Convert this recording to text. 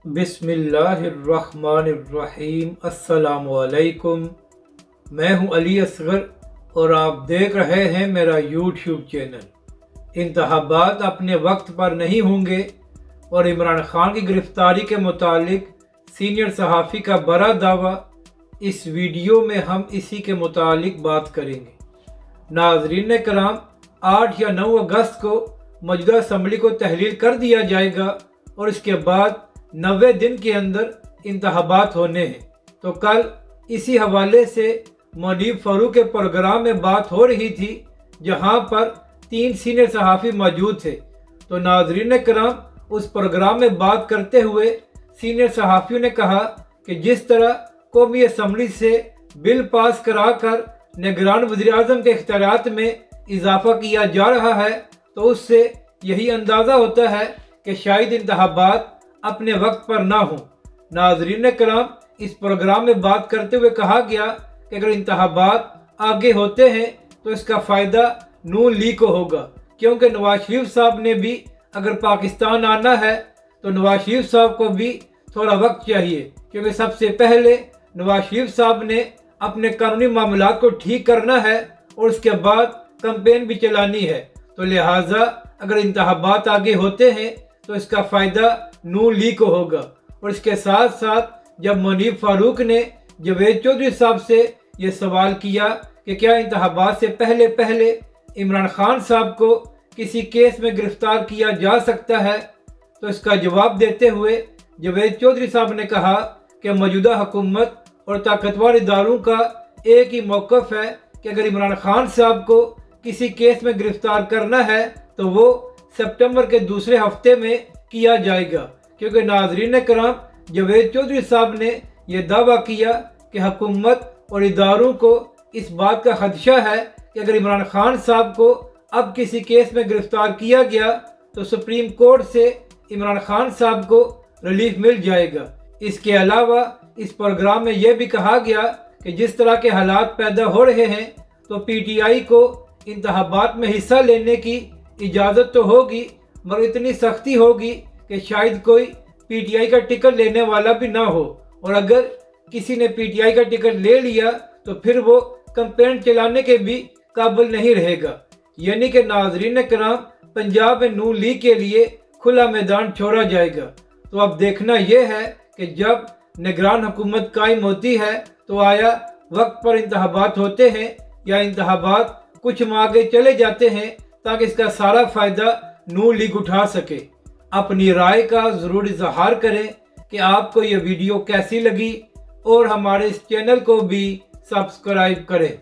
बिस्मिल्लाहिर्रहमानिर्रहीम। अस्सलामु अलैकुम। मैं हूं अली असगर और आप देख रहे हैं मेरा यूट्यूब चैनल। इंतखाबात अपने वक्त पर नहीं होंगे और इमरान खान की गिरफ्तारी के मुतालिक सीनियर सहाफ़ी का बड़ा दावा, इस वीडियो में हम इसी के मुतालिक बात करेंगे। नाज़रीन कराम, 8 या 9 अगस्त को मौजूदा असम्बली को तहलील कर दिया जाएगा और इसके बाद 90 दिन के अंदर इंतखाबात होने हैं। तो कल इसी हवाले से मुनीब फ़ारूक के प्रोग्राम में बात हो रही थी, जहां पर 3 सीनियर सहाफ़ी मौजूद थे। तो नाज़रीन कराम, उस प्रोग्राम में बात करते हुए सीनियर सहाफ़ियों ने कहा कि जिस तरह कौमी असम्बली से बिल पास करा कर निगरान वज़ीर-ए-आज़म के इख्तियारात में इजाफा किया जा रहा है, तो उससे यही अंदाज़ा होता है कि शायद इंतखाबात अपने वक्त पर ना हो। नाज़रीन कराम, इस प्रोग्राम में बात करते हुए कहा गया कि अगर इंतखाबात आगे होते हैं तो इसका फ़ायदा नून लीग को होगा, क्योंकि नवाज शरीफ साहब ने भी अगर पाकिस्तान आना है तो नवाज शरीफ साहब को भी थोड़ा वक्त चाहिए, क्योंकि सबसे पहले नवाज शरीफ साहब ने अपने कानूनी मामलात को ठीक करना है और उसके बाद कैंपेन भी चलानी है। तो लिहाजा अगर इंतखाबात आगे होते हैं तो इसका फ़ायदा नून लीग को होगा। और इसके साथ साथ जब मुनीब फ़ारूक ने जावेद चौधरी साहब से ये सवाल किया कि क्या इंतखाबात से पहले इमरान खान साहब को किसी केस में गिरफ्तार किया जा सकता है, तो इसका जवाब देते हुए जावेद चौधरी साहब ने कहा कि मौजूदा हुकूमत और ताकतवर इदारों का एक ही मौक़िफ़ है कि अगर इमरान खान साहब को किसी केस में गिरफ्तार करना है तो वो सितंबर के दूसरे हफ्ते में किया जाएगा। क्योंकि नाज़रीन कराम, जावेद चौधरी साहब ने यह दावा किया कि हुकूमत और इदारों को इस बात का खदशा है कि अगर इमरान खान साहब को अब किसी केस में गिरफ्तार किया गया तो सुप्रीम कोर्ट से इमरान खान साहब को रिलीफ मिल जाएगा। इसके अलावा इस प्रोग्राम में यह भी कहा गया कि जिस तरह के हालात पैदा हो रहे हैं तो PTI को इंतखाबात में हिस्सा लेने की इजाज़त तो होगी, मगर इतनी सख्ती होगी कि शायद कोई PTI का टिकट लेने वाला भी ना हो, और अगर किसी ने PTI का टिकट ले लिया तो फिर वो कैंपेन चलाने के भी काबिल नहीं रहेगा। यानी कि नाज़रीन कराम, पंजाब में नून लीग के लिए खुला मैदान छोड़ा जाएगा। तो अब देखना यह है कि जब निगरान हुकूमत कायम होती है तो आया वक्त पर इंतखाबात होते हैं या इंतखाबात कुछ माह आगे चले जाते हैं, ताकि इसका सारा फ़ायदा नून लीग उठा सके। अपनी राय का ज़रूर इज़हार करें कि आपको ये वीडियो कैसी लगी और हमारे इस चैनल को भी सब्सक्राइब करें।